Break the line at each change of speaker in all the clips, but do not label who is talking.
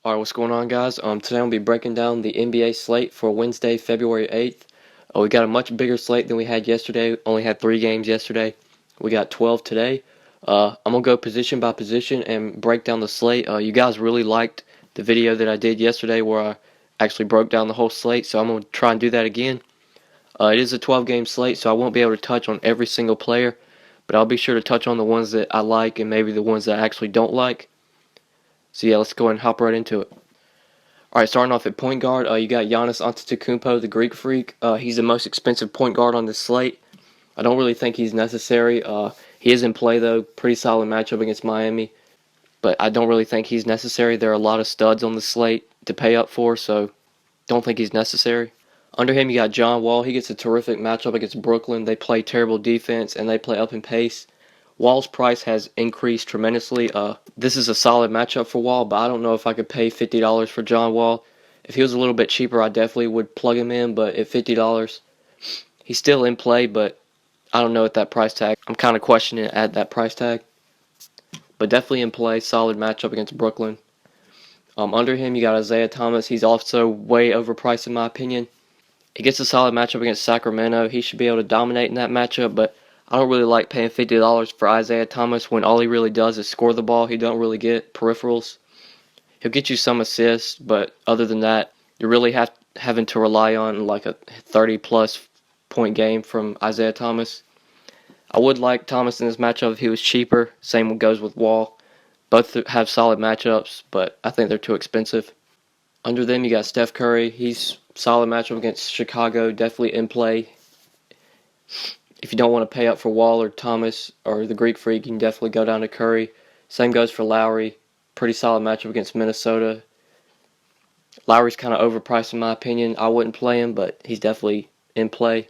Alright, what's going on, guys? Today I'll be breaking down the NBA slate for Wednesday, February 8th. We got a much bigger slate than we had yesterday. Only had 3 games yesterday. We got 12 today. I'm going to go position by position and break down the slate. You guys really liked the video that I did yesterday where I actually broke down the whole slate, so I'm going to try and do that again. It is a 12-game slate, so I won't be able to touch on every single player, but I'll be sure to touch on the ones that I like and maybe the ones that I actually don't like. So yeah, let's go ahead and hop right into it. Alright, starting off at point guard, you got Giannis Antetokounmpo, the Greek Freak. He's the most expensive point guard on this slate. I don't really think he's necessary. He is in play, though. Pretty solid matchup against Miami. But I don't really think he's necessary. There are a lot of studs on the slate to pay up for, so don't think he's necessary. Under him, you got John Wall. He gets a terrific matchup against Brooklyn. They play terrible defense, and they play up in pace. Wall's price has increased tremendously. This is a solid matchup for Wall, but I don't know if I could pay $50 for John Wall. If he was a little bit cheaper, I definitely would plug him in, but at $50, he's still in play, but I don't know at that price tag. I'm kind of questioning it at that price tag. But definitely in play, solid matchup against Brooklyn. Under him, you got Isaiah Thomas. He's also way overpriced in my opinion. He gets a solid matchup against Sacramento. He should be able to dominate in that matchup, but I don't really like paying $50 for Isaiah Thomas when all he really does is score the ball. He don't really get peripherals. He'll get you some assists, but other than that, you're really having to rely on like a 30-plus point game from Isaiah Thomas. I would like Thomas in this matchup if he was cheaper. Same goes with Wall. Both have solid matchups, but I think they're too expensive. Under them, you got Steph Curry. He's solid matchup against Chicago, definitely in play. If you don't want to pay up for Wall or Thomas or the Greek Freak, you can definitely go down to Curry. Same goes for Lowry. Pretty solid matchup against Minnesota. Lowry's kind of overpriced in my opinion. I wouldn't play him, but he's definitely in play.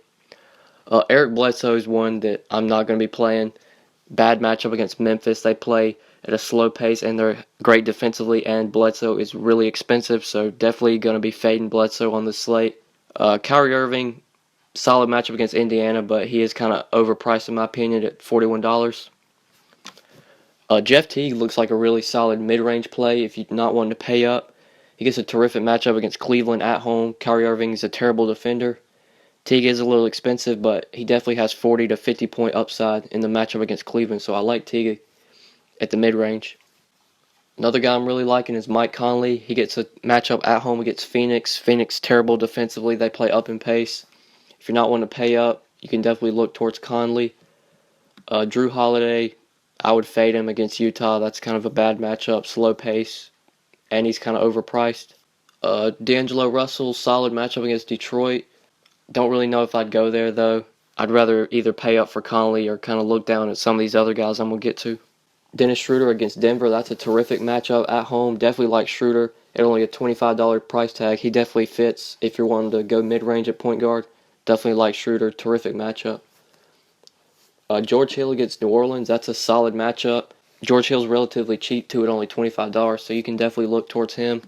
Eric Bledsoe is one that I'm not going to be playing. Bad matchup against Memphis. They play at a slow pace, and they're great defensively, and Bledsoe is really expensive, so definitely going to be fading Bledsoe on the slate. Kyrie Irving, solid matchup against Indiana, but he is kind of overpriced in my opinion at $41. Jeff Teague looks like a really solid mid-range play if you're not wanting to pay up. He gets a terrific matchup against Cleveland at home. Kyrie Irving is a terrible defender. Teague is a little expensive, but he definitely has 40 to 50 point upside in the matchup against Cleveland, so I like Teague at the mid-range. Another guy I'm really liking is Mike Conley. He gets a matchup at home against Phoenix. Phoenix terrible defensively. They play up in pace. If you're not wanting to pay up, you can definitely look towards Conley. Drew Holiday, I would fade him against Utah. That's kind of a bad matchup, slow pace, and he's kind of overpriced. D'Angelo Russell, solid matchup against Detroit. Don't really know if I'd go there, though. I'd rather either pay up for Conley or kind of look down at some of these other guys I'm going to get to. Dennis Schroeder against Denver, that's a terrific matchup at home. Definitely like Schroeder at only a $25 price tag. He definitely fits if you're wanting to go mid-range at point guard. Definitely like Schroeder, terrific matchup. George Hill against New Orleans, that's a solid matchup. George Hill's relatively cheap too at only $25, so you can definitely look towards him.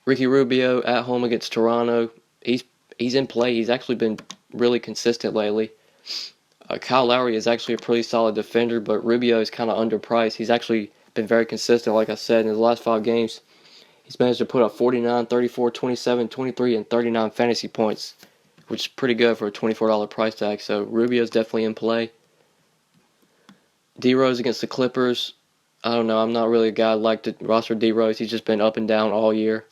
Ricky Rubio at home against Toronto, he's in play. He's actually been really consistent lately. Kyle Lowry is actually a pretty solid defender, but Rubio is kind of underpriced. He's actually been very consistent, like I said, in his last 5 games. He's managed to put up 49, 34, 27, 23, and 39 fantasy points, which is pretty good for a $24 price tag, so Rubio's definitely in play. D-Rose against the Clippers, I don't know. I'm not really a guy I'd like to roster D-Rose. He's just been up and down all year.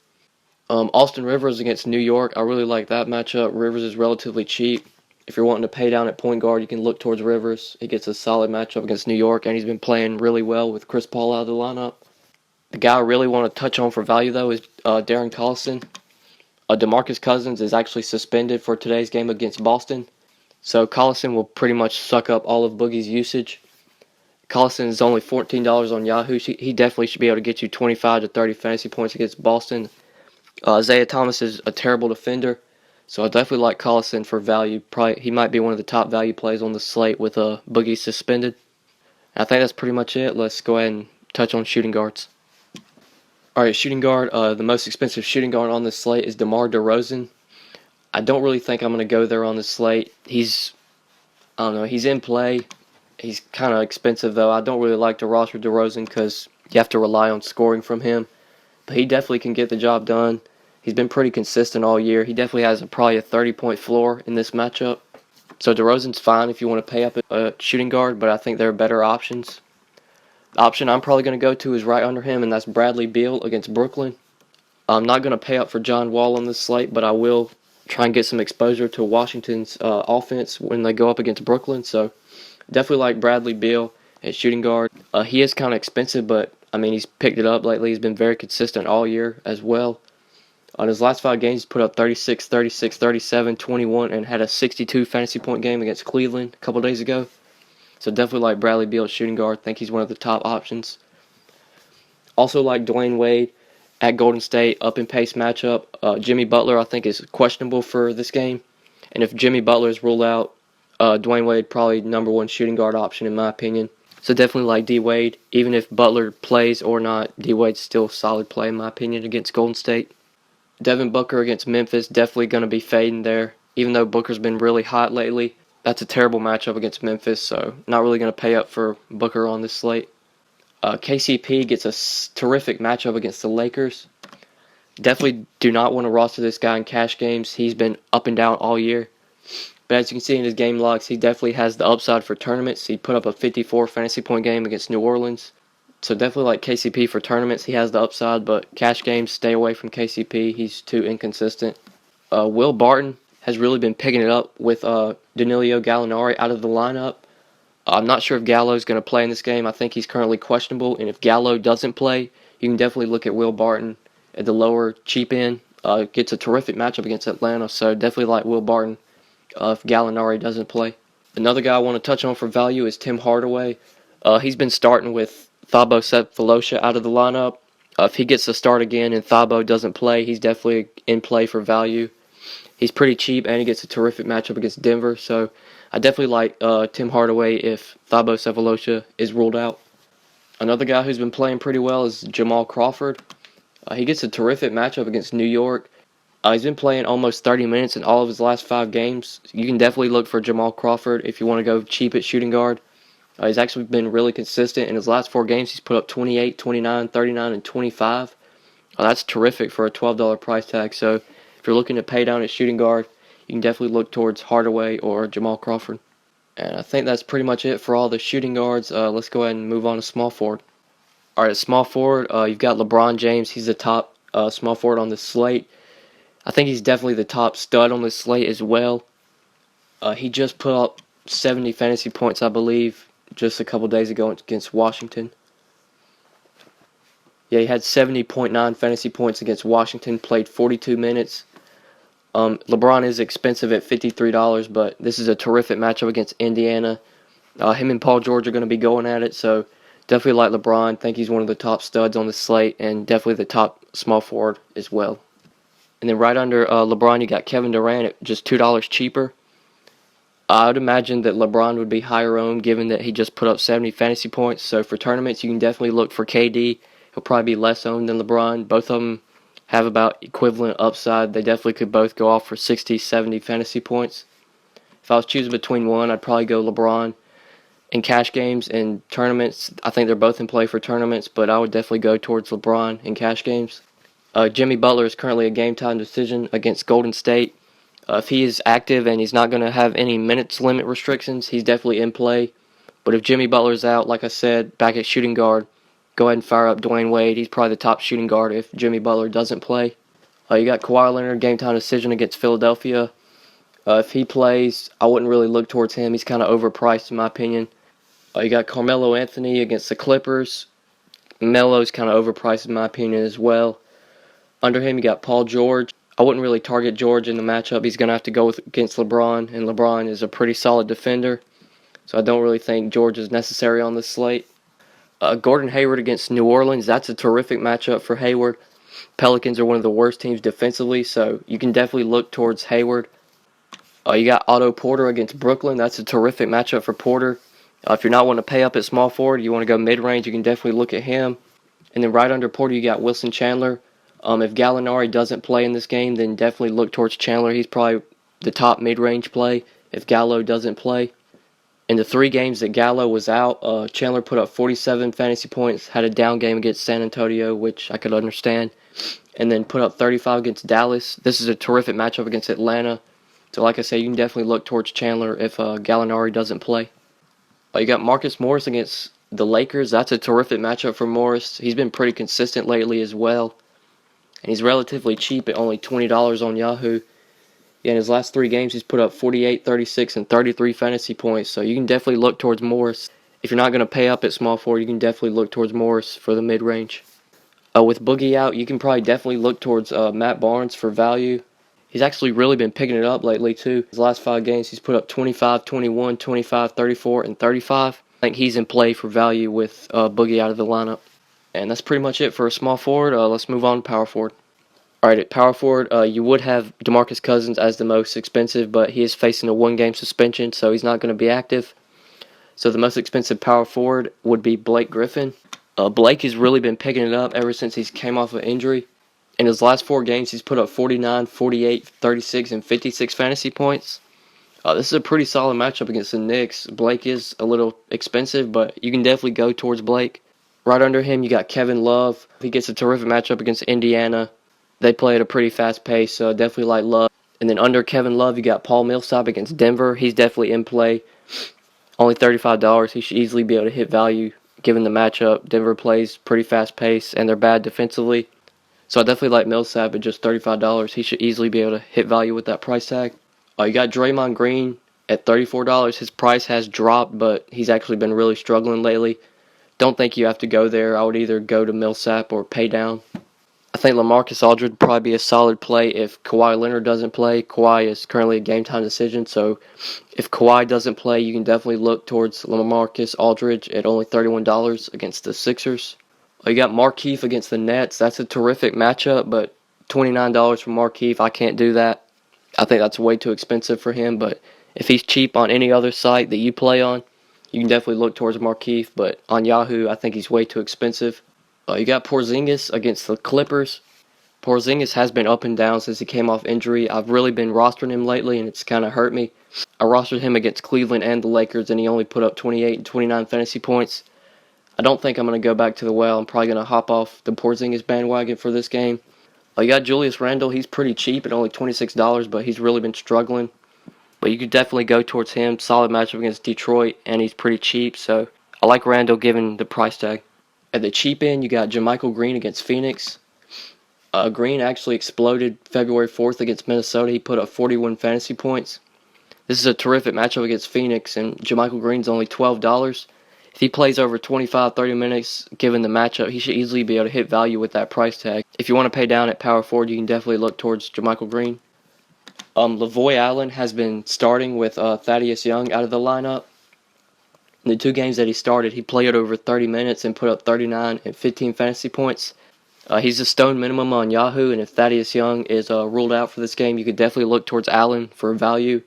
Austin Rivers against New York, I really like that matchup. Rivers is relatively cheap. If you're wanting to pay down at point guard, you can look towards Rivers. He gets a solid matchup against New York, and he's been playing really well with Chris Paul out of the lineup. The guy I really want to touch on for value, though, is Darren Collison. DeMarcus Cousins is actually suspended for today's game against Boston, so Collison will pretty much suck up all of Boogie's usage. Collison is only $14 on Yahoo. He definitely should be able to get you 25 to 30 fantasy points against Boston. Isaiah Thomas is a terrible defender, so I definitely like Collison for value. Probably he might be one of the top value plays on the slate with Boogie suspended. I think that's pretty much it. Let's go ahead and touch on shooting guards. All right, shooting guard. The most expensive shooting guard on this slate is DeMar DeRozan. I don't really think I'm going to go there on this slate. He's in play. He's kind of expensive, though. I don't really like to roster DeRozan because you have to rely on scoring from him. but he definitely can get the job done. He's been pretty consistent all year. He definitely has probably a 30-point floor in this matchup. So DeRozan's fine if you want to pay up a shooting guard, but I think there are better options. The option I'm probably going to go to is right under him, and that's Bradley Beal against Brooklyn. I'm not going to pay up for John Wall on this slate, but I will try and get some exposure to Washington's offense when they go up against Brooklyn. So definitely like Bradley Beal at shooting guard. He is kind of expensive, but I mean, he's picked it up lately. He's been very consistent all year as well. On his last 5 games, he's put up 36, 36, 37, 21, and had a 62 fantasy point game against Cleveland a couple days ago. So definitely like Bradley Beal at shooting guard. I think he's one of the top options. Also like Dwayne Wade at Golden State, up in pace matchup. Jimmy Butler, I think, is questionable for this game. And if Jimmy Butler is ruled out, Dwayne Wade probably number 1 shooting guard option in my opinion. So definitely like D Wade. Even if Butler plays or not, D Wade's still a solid play in my opinion against Golden State. Devin Booker against Memphis, definitely going to be fading there. Even though Booker's been really hot lately, that's a terrible matchup against Memphis, so not really going to pay up for Booker on this slate. KCP gets a terrific matchup against the Lakers. Definitely do not want to roster this guy in cash games. He's been up and down all year. But as you can see in his game logs, he definitely has the upside for tournaments. He put up a 54 fantasy point game against New Orleans. So definitely like KCP for tournaments. He has the upside, but cash games, stay away from KCP. He's too inconsistent. Will Barton has really been picking it up with Danilo Gallinari out of the lineup. I'm not sure if Gallo's going to play in this game. I think he's currently questionable, and if Gallo doesn't play, you can definitely look at Will Barton at the lower cheap end. Gets a terrific matchup against Atlanta, so definitely like Will Barton if Gallinari doesn't play. Another guy I want to touch on for value is Tim Hardaway. He's been starting with Thabo Sefolosha out of the lineup. If he gets the start again and Thabo doesn't play, he's definitely in play for value. He's pretty cheap, and he gets a terrific matchup against Denver, so I definitely like Tim Hardaway if Thabo Sefolosha is ruled out. Another guy who's been playing pretty well is Jamal Crawford. He gets a terrific matchup against New York. He's been playing almost 30 minutes in all of his last 5 games. You can definitely look for Jamal Crawford if you want to go cheap at shooting guard. He's actually been really consistent. In his last 4 games, he's put up 28, 29, 39, and 25. That's terrific for a $12 price tag. So if you're looking to pay down at shooting guard, you can definitely look towards Hardaway or Jamal Crawford. And I think that's pretty much it for all the shooting guards. Let's go ahead and move on to small forward. All right, small forward, you've got LeBron James. He's the top small forward on the slate. I think he's definitely the top stud on this slate as well. He just put up 70 fantasy points, I believe, just a couple days ago against Washington. Yeah, he had 70.9 fantasy points against Washington, played 42 minutes. LeBron is expensive at $53, but this is a terrific matchup against Indiana. Him and Paul George are going to be going at it, so definitely like LeBron. Think he's one of the top studs on the slate, and definitely the top small forward as well. And then right under LeBron, you got Kevin Durant at just $2 cheaper. I would imagine that LeBron would be higher owned given that he just put up 70 fantasy points. So for tournaments, you can definitely look for KD. He'll probably be less owned than LeBron. Both of them have about equivalent upside. They definitely could both go off for 60, 70 fantasy points. If I was choosing between one, I'd probably go LeBron. In cash games and tournaments, I think they're both in play for tournaments, but I would definitely go towards LeBron in cash games. Jimmy Butler is currently a game-time decision against Golden State. If he is active and he's not going to have any minutes limit restrictions, he's definitely in play. But if Jimmy Butler's out, like I said, back at shooting guard, go ahead and fire up Dwayne Wade. He's probably the top shooting guard if Jimmy Butler doesn't play. You got Kawhi Leonard, game-time decision against Philadelphia. If he plays, I wouldn't really look towards him. He's kind of overpriced in my opinion. You got Carmelo Anthony against the Clippers. Melo's kind of overpriced in my opinion as well. Under him, you got Paul George. I wouldn't really target George in the matchup. He's going to have to go against LeBron, and LeBron is a pretty solid defender. So I don't really think George is necessary on this slate. Gordon Hayward against New Orleans. That's a terrific matchup for Hayward. Pelicans are one of the worst teams defensively, so you can definitely look towards Hayward. You got Otto Porter against Brooklyn. That's a terrific matchup for Porter. If you're not wanting to pay up at small forward, you want to go mid-range, you can definitely look at him. And then right under Porter, you got Wilson Chandler. If Gallinari doesn't play in this game, then definitely look towards Chandler. He's probably the top mid-range play if Gallo doesn't play. In the 3 games that Gallo was out, Chandler put up 47 fantasy points, had a down game against San Antonio, which I could understand, and then put up 35 against Dallas. This is a terrific matchup against Atlanta. So like I say, you can definitely look towards Chandler if Gallinari doesn't play. You got Marcus Morris against the Lakers. That's a terrific matchup for Morris. He's been pretty consistent lately as well. And he's relatively cheap at only $20 on Yahoo. Yeah, in his last 3 games, he's put up 48, 36, and 33 fantasy points. So you can definitely look towards Morris. If you're not going to pay up at small forward, you can definitely look towards Morris for the mid-range. With Boogie out, you can probably definitely look towards Matt Barnes for value. He's actually really been picking it up lately, too. His last 5 games, he's put up 25, 21, 25, 34, and 35. I think he's in play for value with Boogie out of the lineup. And that's pretty much it for a small forward. Let's move on to power forward. Alright, at power forward, you would have DeMarcus Cousins as the most expensive, but he is facing a 1-game suspension, so he's not going to be active. So the most expensive power forward would be Blake Griffin. Blake has really been picking it up ever since he came off of injury. In his last 4 games, he's put up 49, 48, 36, and 56 fantasy points. This is a pretty solid matchup against the Knicks. Blake is a little expensive, but you can definitely go towards Blake. Right under him, you got Kevin Love. He gets a terrific matchup against Indiana. They play at a pretty fast pace, so definitely like Love. And then under Kevin Love, you got Paul Millsap against Denver. He's definitely in play. Only $35. He should easily be able to hit value given the matchup. Denver plays pretty fast pace, and they're bad defensively. So I definitely like Millsap at just $35. He should easily be able to hit value with that price tag. You got Draymond Green at $34. His price has dropped, but he's actually been really struggling lately. Don't think you have to go there. I would either go to Millsap or pay down. I think LaMarcus Aldridge would probably be a solid play if Kawhi Leonard doesn't play. Kawhi is currently a game-time decision, so if Kawhi doesn't play, you can definitely look towards LaMarcus Aldridge at only $31 against the Sixers. You got Markieff against the Nets. That's a terrific matchup, but $29 for Markieff, I can't do that. I think that's way too expensive for him, but if he's cheap on any other site that you play on, you can definitely look towards Markieff, but on Yahoo, I think he's way too expensive. You got Porzingis against the Clippers. Porzingis has been up and down since he came off injury. I've really been rostering him lately, and it's kind of hurt me. I rostered him against Cleveland and the Lakers, and he only put up 28 and 29 fantasy points. I don't think I'm going to go back to the well. I'm probably going to hop off the Porzingis bandwagon for this game. You got Julius Randle. He's pretty cheap at only $26, but he's really been struggling. But you could definitely go towards him. Solid matchup against Detroit, and he's pretty cheap, so I like Randle given the price tag. At the cheap end, you got JaMychal Green against Phoenix. Green actually exploded February 4th against Minnesota. He put up 41 fantasy points. This is a terrific matchup against Phoenix, and JaMychal Green's only $12. If he plays over 25, 30 minutes, given the matchup, he should easily be able to hit value with that price tag. If you want to pay down at power forward, you can definitely look towards JaMychal Green. Lavoy Allen has been starting with Thaddeus Young out of the lineup. In the 2 games that he started, he played over 30 minutes and put up 39 and 15 fantasy points. He's a stone minimum on Yahoo, and if Thaddeus Young is ruled out for this game, you could definitely look towards Allen for value.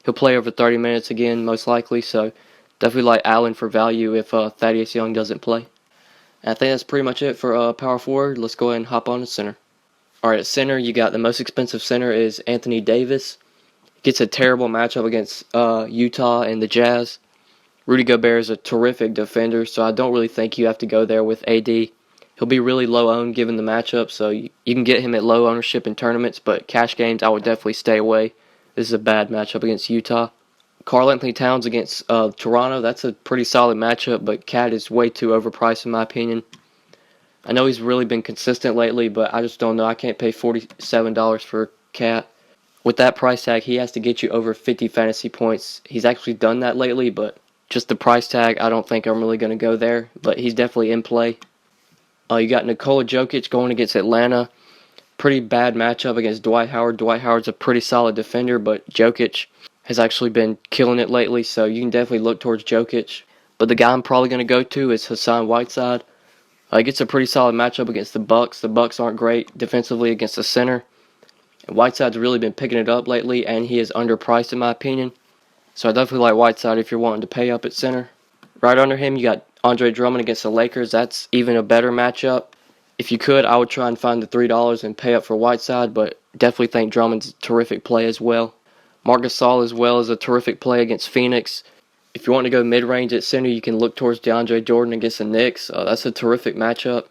He'll play over 30 minutes again, most likely, so definitely like Allen for value if Thaddeus Young doesn't play. And I think that's pretty much it for power forward. Let's go ahead and hop on to center. Alright, at center, you got the most expensive center is Anthony Davis. Gets a terrible matchup against Utah and the Jazz. Rudy Gobert is a terrific defender, so I don't really think you have to go there with AD. He'll be really low owned given the matchup, so you can get him at low ownership in tournaments, but cash games, I would definitely stay away. This is a bad matchup against Utah. Karl Anthony Towns against Toronto, that's a pretty solid matchup, but Cat is way too overpriced in my opinion. I know he's really been consistent lately, but I just don't know. I can't pay $47 for Cat. With that price tag, he has to get you over 50 fantasy points. He's actually done that lately, but just the price tag, I don't think I'm really going to go there, but he's definitely in play. You got Nikola Jokic going against Atlanta. Pretty bad matchup against Dwight Howard. Dwight Howard's a pretty solid defender, but Jokic has actually been killing it lately, so you can definitely look towards Jokic. But the guy I'm probably going to go to is Hassan Whiteside. He gets a pretty solid matchup against the Bucks. The Bucks aren't great defensively against the center. And Whiteside's really been picking it up lately, and he is underpriced in my opinion. So I definitely like Whiteside if you're wanting to pay up at center. Right under him, you got Andre Drummond against the Lakers. That's even a better matchup. If you could, I would try and find the $3 and pay up for Whiteside, but definitely think Drummond's a terrific play as well. Marc Gasol as well is a terrific play against Phoenix. If you want to go mid-range at center, you can look towards DeAndre Jordan against the Knicks. That's a terrific matchup.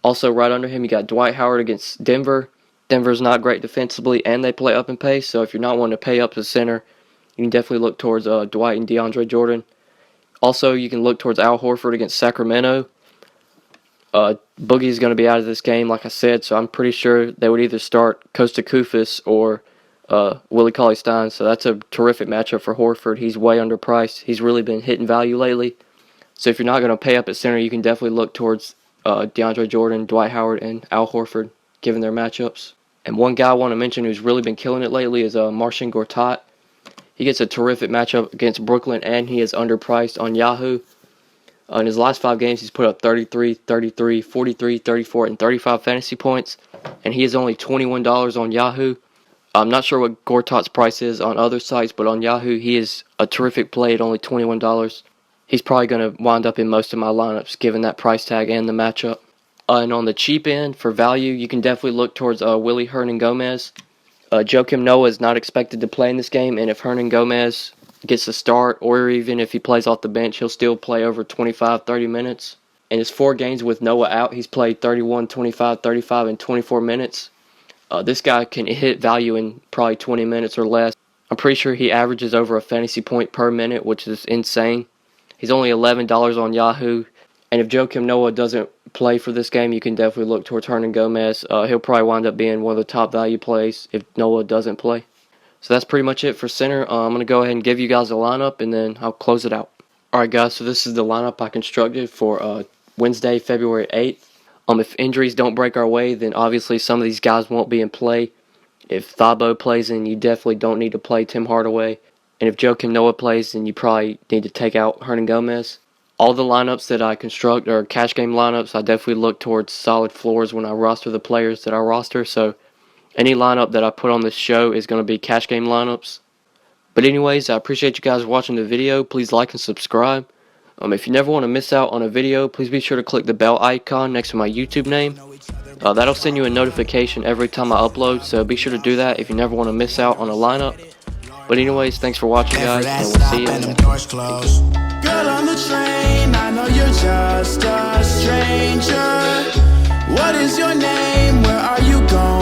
Also, right under him, you got Dwight Howard against Denver. Denver's not great defensively, and they play up in pace. So if you're not wanting to pay up to center, you can definitely look towards Dwight and DeAndre Jordan. Also, you can look towards Al Horford against Sacramento. Boogie's going to be out of this game, like I said, so I'm pretty sure they would either start Kosta Koufos or Willie Cauley-Stein. So that's a terrific matchup for Horford. He's way underpriced. He's really been hitting value lately. So if you're not going to pay up at center, you can definitely look towards DeAndre Jordan, Dwight Howard, and Al Horford, given their matchups. And one guy I want to mention who's really been killing it lately is Marcin Gortat. He gets a terrific matchup against Brooklyn, and he is underpriced on Yahoo. In his last 5 games, he's put up 33, 33, 43, 34, and 35 fantasy points, and he is only $21 on Yahoo. I'm not sure what Gortat's price is on other sites, but on Yahoo, he is a terrific play at only $21. He's probably going to wind up in most of my lineups, given that price tag and the matchup. And on the cheap end, for value, you can definitely look towards Willie Hernangomez. Joakim Noah is not expected to play in this game, and if Hernangomez gets a start, or even if he plays off the bench, he'll still play over 25-30 minutes. In his 4 games with Noah out, he's played 31, 25, 35, and 24 minutes. This guy can hit value in probably 20 minutes or less. I'm pretty sure he averages over a fantasy point per minute, which is insane. He's only $11 on Yahoo. And if Joakim Noah doesn't play for this game, you can definitely look towards Hernangomez. He'll probably wind up being one of the top value plays if Noah doesn't play. So that's pretty much it for center. I'm going to go ahead and give you guys a lineup, and then I'll close it out. Alright guys, so this is the lineup I constructed for Wednesday, February 8th. If injuries don't break our way, then obviously some of these guys won't be in play. If Thabo plays, then you definitely don't need to play Tim Hardaway. And if Joakim Noah plays, then you probably need to take out Hernangomez. All the lineups that I construct are cash game lineups. I definitely look towards solid floors when I roster the players that I roster. So any lineup that I put on this show is going to be cash game lineups. But anyways, I appreciate you guys watching the video. Please like and subscribe. If you never want to miss out on a video, please be sure to click the bell icon next to my YouTube name. That'll send you a notification every time I upload, so be sure to do that if you never want to miss out on a lineup. But anyways, thanks for watching guys, and we'll see you in the next one.
Girl on the train, I know you're just a stranger. What is your name? Where are you going?